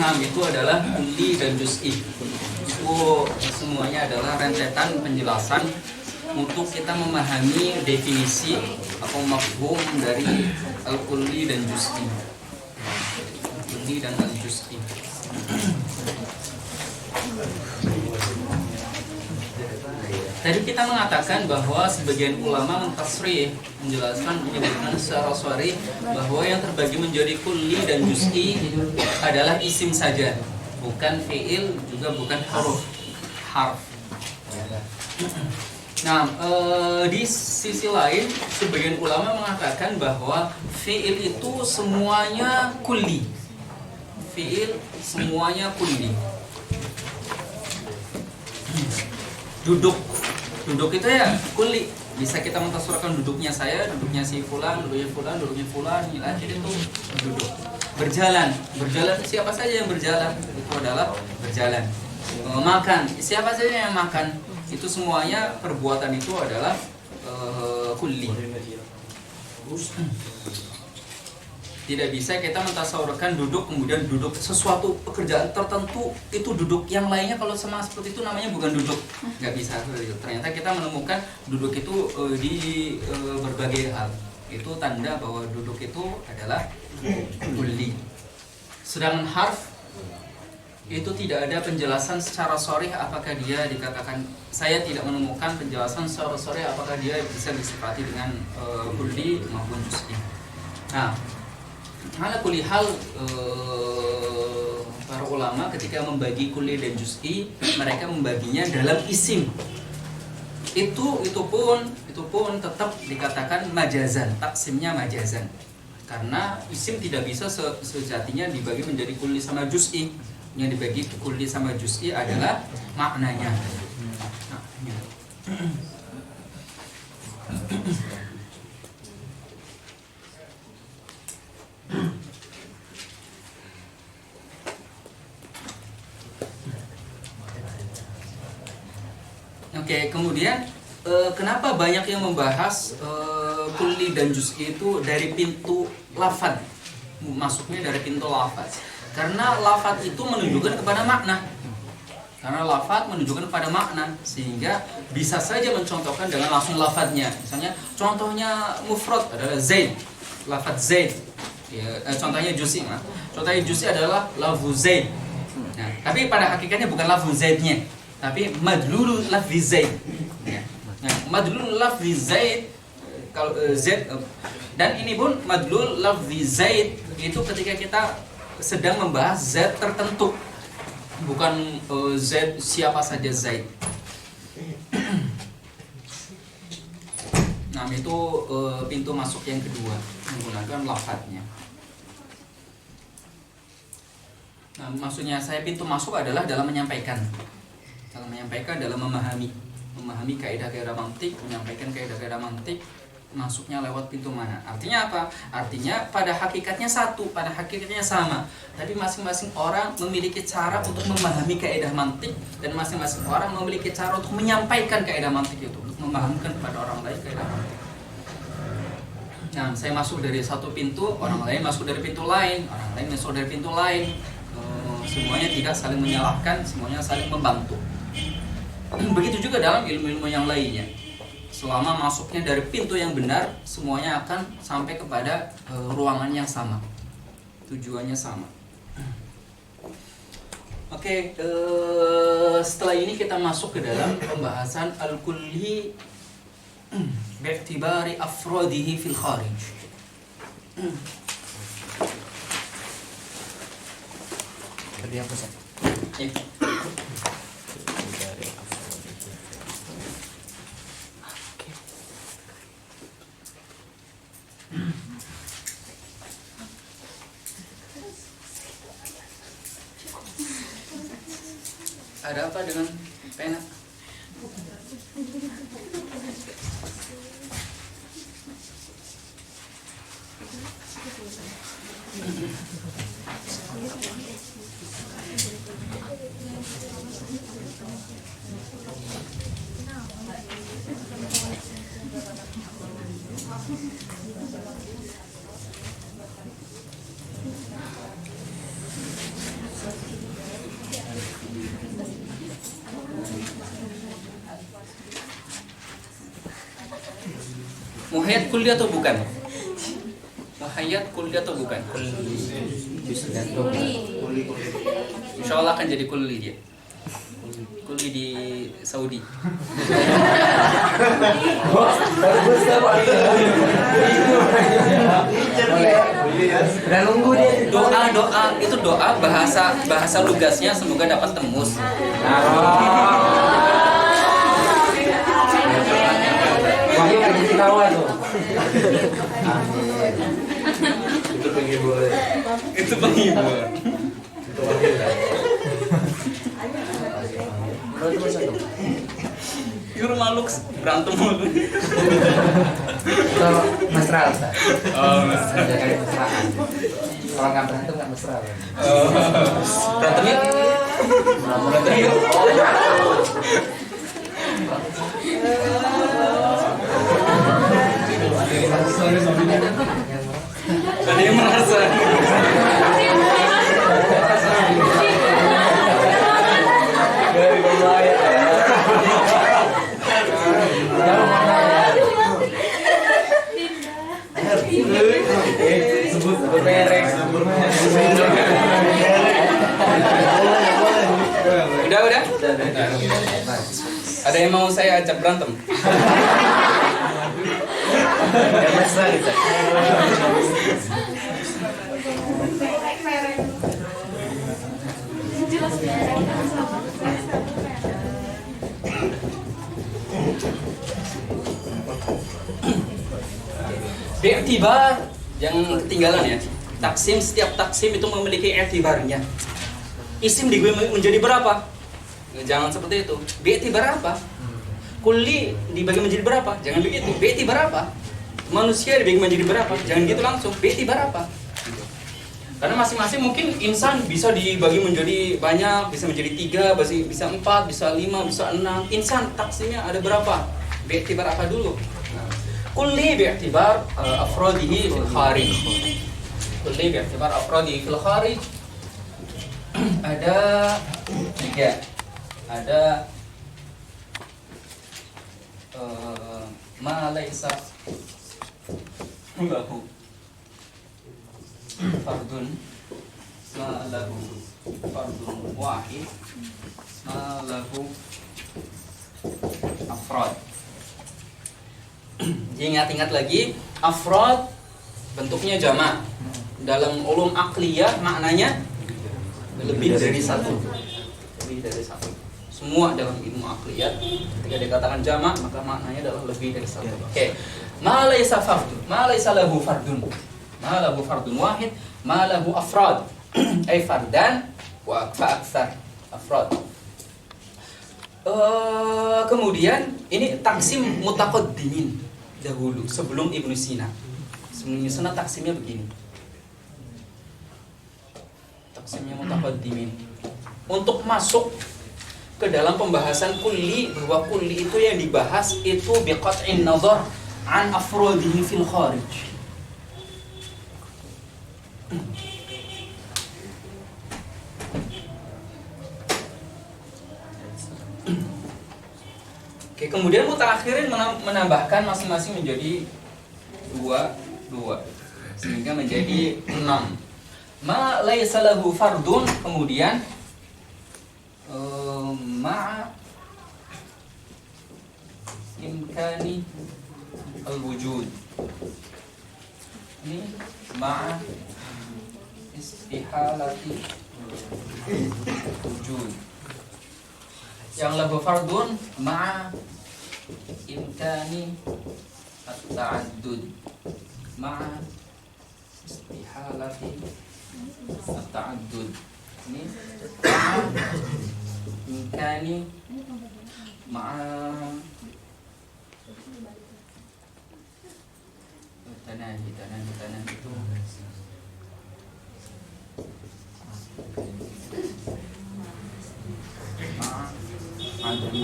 Nah, itu adalah kulli dan juz'i. Itu semuanya adalah rentetan penjelasan untuk kita memahami definisi atau mafhum dari al-kulli dan juz'i. Kulli dan al-juz'i. Tadi kita mengatakan bahwa sebagian ulama mentasrih, menyebutkan secara sharih bahwa yang terbagi menjadi kulli dan juz'i adalah isim saja, bukan fi'il, juga bukan harf. Nah, di sisi lain sebagian ulama mengatakan bahwa fi'il itu semuanya kulli. Fi'il semuanya kulli. Duduk itu ya kulli. Bisa kita mentasawurkan duduknya saya, duduknya si fulan, duduknya fulan, akhir itu duduk. Berjalan siapa saja yang berjalan itu adalah berjalan. Makan, siapa saja yang makan, itu semuanya perbuatan itu adalah kulli. Tidak bisa kita mentasawurkan duduk kemudian duduk sesuatu pekerjaan tertentu itu duduk, yang lainnya kalau sama seperti itu namanya bukan duduk, nggak bisa seperti itu. Ternyata kita menemukan duduk itu di berbagai hal. Itu tanda bahwa duduk itu adalah kulli. Sedangkan harf itu tidak ada penjelasan secara sharih apakah dia dikatakan, saya tidak menemukan penjelasan secara sharih apakah dia bisa disifati dengan kulli maupun juz'i. Nah, ala kulli hal para ulama ketika membagi kulli dan juz'i, mereka membaginya dalam isim. Itu pun tetap dikatakan majazan, taksimnya majazan. Karena isim tidak bisa sejatinya dibagi menjadi kulli sama juz'i. Yang dibagi kulli sama juz'i adalah maknanya. Oke, kemudian kenapa banyak yang membahas kulli dan juz'i itu dari pintu lafaz? Masuknya dari pintu lafaz. Karena lafaz itu menunjukkan kepada makna. Sehingga bisa saja mencontohkan dengan langsung lafaznya. Misalnya contohnya mufrad adalah Zaid, lafaz Zaid. Ya, contohnya juz'i, contohnya juz'i adalah lafzu Zaid. Nah, tapi pada hakikatnya bukan lafzu Zaidnya, tapi madlul lafzi Zaid. Nah, madlul lafzi Zaid kalau Zaid, dan ini pun madlul lafzi Zaid itu ketika kita sedang membahas zat tertentu, bukan zat siapa saja Zaid. Nah, itu pintu masuk yang kedua, menggunakan lafadznya. Nah, maksudnya saya pintu masuk adalah dalam menyampaikan, dalam memahami kaidah-kaidah mantik, menyampaikan kaidah-kaidah mantik, masuknya lewat pintu mana. Artinya apa? Artinya pada hakikatnya satu, pada hakikatnya sama, tapi masing-masing orang memiliki cara untuk memahami kaidah mantik, dan masing-masing orang memiliki cara untuk menyampaikan kaidah mantik itu, untuk memahamkan kepada orang lain kaidah mantik. Nah, saya masuk dari satu pintu, orang lain masuk dari pintu lain, orang lain masuk dari pintu lain. Semuanya tidak saling menyalahkan, semuanya saling membantu. Begitu juga dalam ilmu-ilmu yang lainnya. Selama masuknya dari pintu yang benar, semuanya akan sampai kepada ruangan yang sama, tujuannya sama. Oke, setelah ini kita masuk ke dalam pembahasan al-kulli bi'tibari afradihi fil kharij. Tadi apa sih? Ada apa dengan pena? Muhayyad kulli atau bukan? Muhayyad kulli atau bukan? Insya Allah akan jadi kulli dia. Kulli di Saudi. Udah nunggu dia. Doa itu doa bahasa lugasnya semoga dapat tembus. Wahyu kan jadi tawa tuh. Itu penghibur. Itu penghibur. Di rumah Lux berantem mulu. Itu mesra Ustaz. Oh, Menjaga kemesraan. Kalau nggak berantem nggak mesra. berantem yuk. Berantem yuk. Ada yang merasa. Dari pembayar. Sebut merek. Udah. Ada yang mau saya ajak berantem? Nggak mesra gitu. Bi'tibar, jangan ketinggalan ya. Taksim, setiap taksim itu memiliki i'tibarnya. Isim menjadi berapa? Jangan seperti itu. Bi'tibar apa? Kulli dibagi menjadi berapa? Jangan begitu. Bi'tibar apa? Manusia dibagi menjadi berapa? Jangan gitu langsung. Bi'tibar apa? Karena masing-masing mungkin insan bisa dibagi menjadi banyak, bisa menjadi 3, bisa 4, bisa 5, bisa 6. Insan taksimnya ada berapa? Bi'tibar apa dulu? Kulli bi'tibar afrodihi fil kharij. Kulli bi'tibar afrodihi fil kharij. Ada 3. Ada ma laisa lahu fardun, ma lahu fardun wahid, ma lahu afrad. Ingat-ingat lagi, afrad bentuknya jamak. Dalam ulum aqliyah maknanya lebih dari satu. Lebih dari satu. Semua dalam ilmu aqliyah ketika dikatakan jamak maka maknanya adalah lebih dari satu. Oke. Ma laisa fardun, ma laisa lahu fardun. Ma lahu fardun wahid, ma lahu afrad. Ay fardan wa akthar afrad. Kemudian ini taksim mutaqaddimin dahulu sebelum Ibnu Sina. Sebelum Ibnu Sina taksimnya begini. Taksimnya mutaqaddimin. Untuk masuk ke dalam pembahasan kulli, bahwa kulli itu yang dibahas itu biqat'in nazar an afrodihi fil kharij. Oke, kemudian mutakhirin menambahkan masing-masing menjadi 2 sehingga menjadi 6. Ma laisa lahu fardun, kemudian ma imkani al-wujud. Ini ma istihalati wujud. Yang lahu fardun ma imkani at-ta'addud, ma istihalati at-ta'addud. Ini imkani ma'a tanahi itu ma'a adami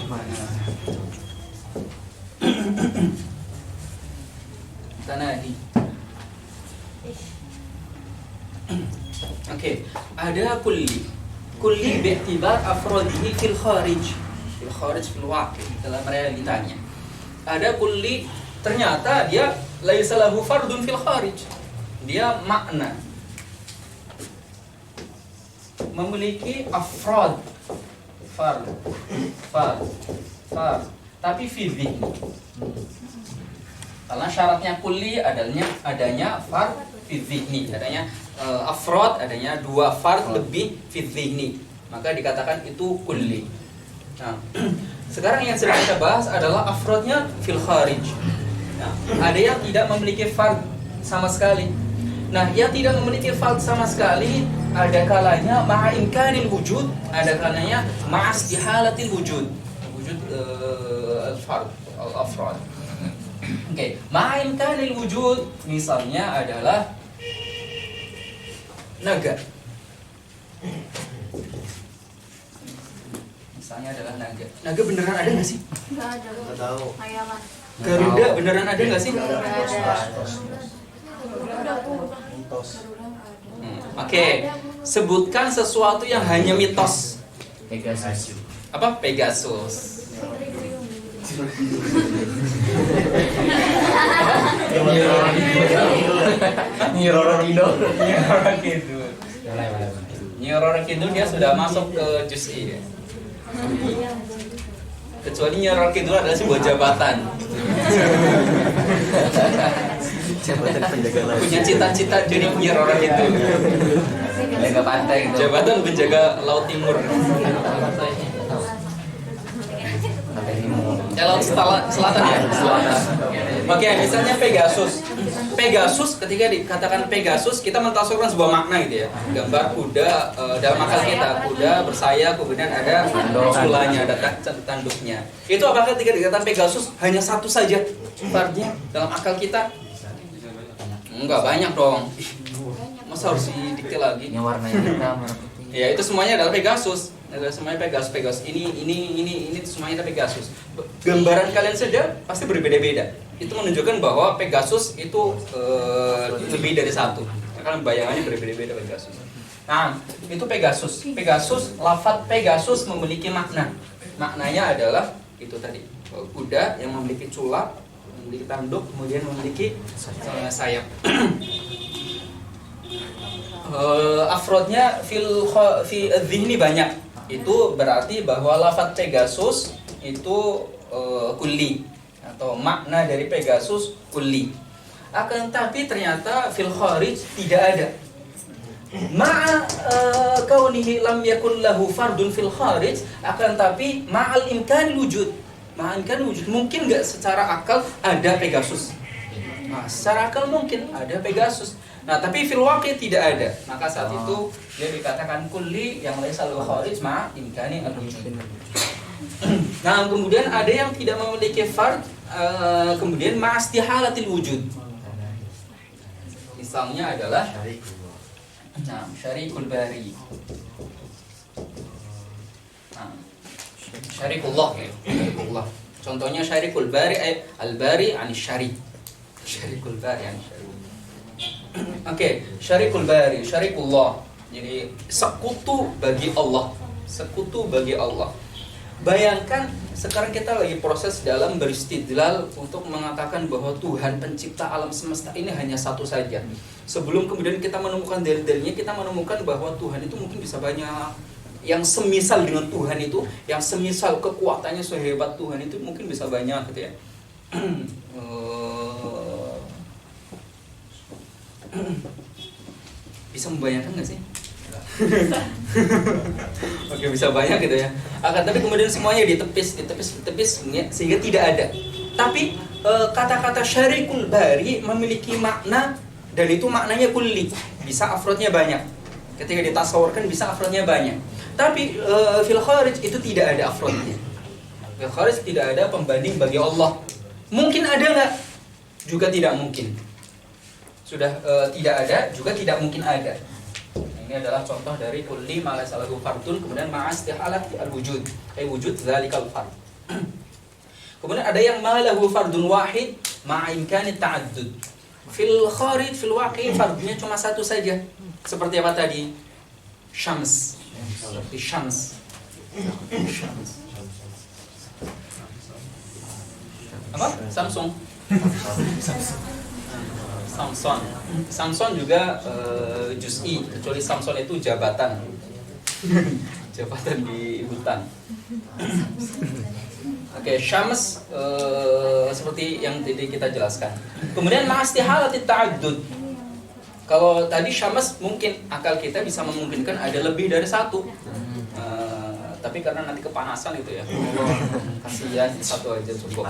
tanahi. Oke, ada kulli bi'tibar afrodihi fil kharij fil waqi, dalam realitanya. Ada kulli ternyata dia laisa lahu fardun fil kharij. Dia makna memiliki afrad, fard, tapi fi dhihni. Karena syaratnya kulli adanya fard fi dhihni, adanya afrad, adanya 2 fard lebih fi dhihni, maka dikatakan itu kulli. Nah, sekarang yang sedang kita bahas adalah afrodnya fil kharij. Nah, ada yang tidak memiliki fard sama sekali. Nah, yang tidak memiliki fard sama sekali ada kalanya ma'a imkanil wujud, ada kalanya ma'a istihalatil wujud. Wujud al-fard, al-afrad. Oke, ma'a imkanil wujud misalnya adalah naga. Misalnya adalah naga. Naga beneran ada nggak sih? Nggak ada. Nggak tahu. Hayalan. Garuda beneran ada nggak sih? Nggak ada. Oke, sebutkan sesuatu yang hanya mitos. Pegasus. Apa? Pegasus. Nyi Roro Kidul. Nyi Roro Kidul dia sudah masuk ke juz I ya. Kecuali Nyi Roro Kidul adalah sebuah jabatan. Jabatan penjaga laut. Punya cita-cita jadi Nyi Roro Kidul. Penjaga pantai gitu. Jabatan penjaga Laut Timur. Pantai Timur. Laut Selatan ya? Selatan. Oke, misalnya Pegasus. Pegasus, ketika dikatakan Pegasus, kita mentasawurkan sebuah makna gitu ya. Gambar kuda dalam akal kita, kuda bersayap, kemudian ada sulanya, ada tanduknya. Itu apakah ketika dikatakan Pegasus hanya satu saja fardnya dalam akal kita? Enggak, banyak dong. Masa harus didikte lagi? Yang warnanya hitam, warna putih. Ya, itu semuanya adalah Pegasus. Semuanya Pegasus. Ini semuanya ada Pegasus. Gambaran kalian saja pasti berbeda-beda. Itu menunjukkan bahwa Pegasus itu lebih dari satu. Karena bayangannya berbeda-beda Pegasus. Nah, itu Pegasus. Pegasus, lafadz Pegasus memiliki makna. Maknanya adalah itu tadi, kuda yang memiliki culak, memiliki tanduk, kemudian memiliki sayap. Afrodnya fi dhihni banyak. Itu berarti bahwa lafadz Pegasus itu kulli atau makna dari Pegasus kulli. Akan tapi ternyata fil kharij tidak ada. Ma'a kaunihi lam yakun lahu fardun fil kharij, akan tapi ma'al imkanil wujud. Ma'al imkanil wujud, mungkin enggak secara akal ada Pegasus. Nah, secara akal mungkin ada Pegasus. Nah, tapi fil waqi tidak ada. Maka saat itu dia dikatakan kulli yang laisa lahu kharij ma imkani al-wujud. Nah, kemudian ada yang tidak memiliki fard, kemudian ma istihalatil wujud. Misalnya adalah syarikul bari. Syarikullah ya. Syarikullah. Contohnya syarikul bari al-bari anis syarik. Syarikul bari anis syarik. Oke, syarikul bari, syarikullah. Jadi sekutu bagi Allah, sekutu bagi Allah. Bayangkan sekarang kita lagi proses dalam beristidlal untuk mengatakan bahwa Tuhan pencipta alam semesta ini hanya satu saja. Sebelum kemudian kita menemukan dalil-dalilnya, kita menemukan bahwa Tuhan itu mungkin bisa banyak. Yang semisal dengan Tuhan itu, yang semisal kekuatannya sehebat Tuhan itu mungkin bisa banyak gitu ya. Bisa membayangkan nggak sih? Oke, bisa banyak gitu ya. Akan tapi kemudian semuanya ditepis sehingga tidak ada. Tapi kata-kata syarikul bari memiliki makna dan itu maknanya kulli. Bisa afrodnya banyak. Ketika ditasawurkan bisa afrodnya banyak. Tapi fil kharij itu tidak ada afrodnya. Fil kharij tidak ada pembanding bagi Allah. Mungkin ada nggak? Juga tidak mungkin. Sudah tidak ada, juga tidak mungkin ada. Ini adalah contoh dari kulli ma laysa lahu fardun, kemudian ma istihalat al-wujud. Wujud zalikal fard. Kemudian ada yang ma lahu fardun wahid ma imkani ta'addud. Fil kharij fil waqi fardnya cuma satu saja. Seperti apa tadi? Syams. Seperti syams. Apa? Samsung. Samson juga juz'i, kecuali Samson itu jabatan. Jabatan di hutan. Oke, syams seperti yang tadi kita jelaskan. Kemudian ma'astihalati ta'addud. Kalau tadi syams mungkin akal kita bisa memungkinkan ada lebih dari satu. Tapi karena nanti kepanasan itu ya. Kasihan satu aja cukup.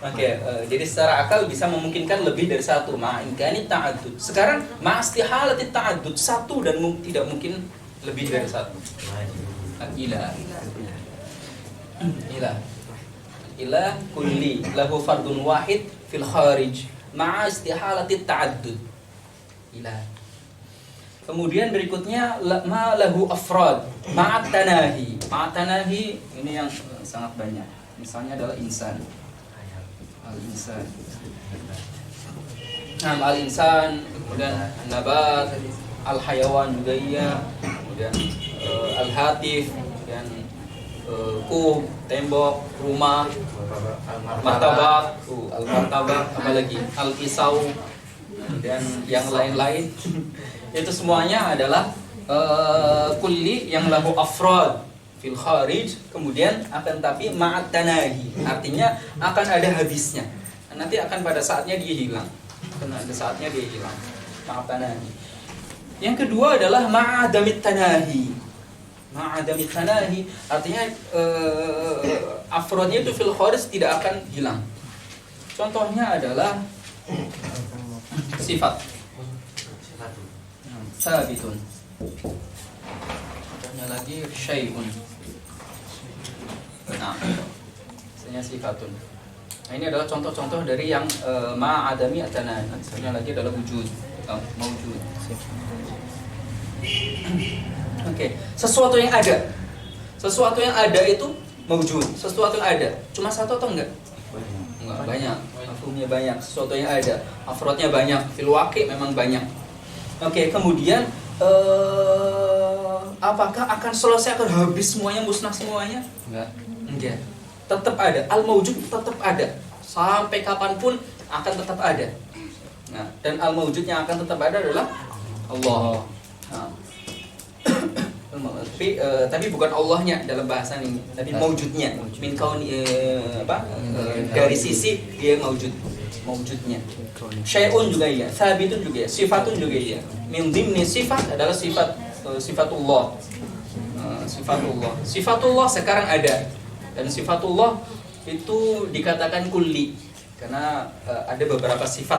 Oke, jadi secara akal bisa memungkinkan lebih dari satu. Ma'imkani ta'addud. Sekarang ma'astihalati ta'addud, satu dan tidak mungkin lebih dari satu. Ilah kulli lahu fardun wahid fil kharij ma'a istihalati ta'addud. Ilah. Kemudian berikutnya ma lahu afrad ma'a tanahi. Ma'a tanahi ini yang sangat banyak. Misalnya adalah insan. Al-insan. Al-insan, kemudian nabat, al-hayawan juga iya, kemudian al-hatif, kemudian kub, tembok, rumah, martabak, al-martabak, apalagi al-kisau, dan yang lain-lain. Itu semuanya adalah kulli yang lahu afrad fil kharij, kemudian akan tapi ma'at tanahi, artinya akan ada habisnya. Nanti akan pada saatnya dia hilang. Pada saatnya dia hilang. Ma'at tanahi. Yang kedua adalah ma'adamit tanahi. Ma'adamit tanahi artinya afrodnya itu fil kharij tidak akan hilang. Contohnya adalah sifat. Sabitun. Contohnya lagi syai'un. Nah, misalnya sifatun. Nah, ini adalah contoh-contoh dari yang ma'adami atana. Misalnya lagi adalah wujud, maujud. Oke, sesuatu yang ada. Sesuatu yang ada itu maujud. Sesuatu yang ada. Cuma satu atau enggak? Enggak, banyak. Mafhumnya banyak. Sesuatu yang ada. Afrodnya banyak. Fil waqi' memang banyak. Oke, kemudian apakah akan selesai, akan habis semuanya, musnah semuanya? Enggak. Tetap ada. Al-mawjud tetap ada. Sampai kapanpun akan tetap ada. Nah, dan al-mawjud yang akan tetap ada adalah Allah. Nah. Tapi bukan Allahnya dalam bahasan ini, tapi mawjudnya. Min kauni dari sisi dia mawjudnya. Syai'un juga iya, sabitun juga iya, sifatun juga iya. Min dhimni sifat adalah sifatullah. Sifatullah sekarang ada. Dan sifatullah itu dikatakan kulli karena ada beberapa sifat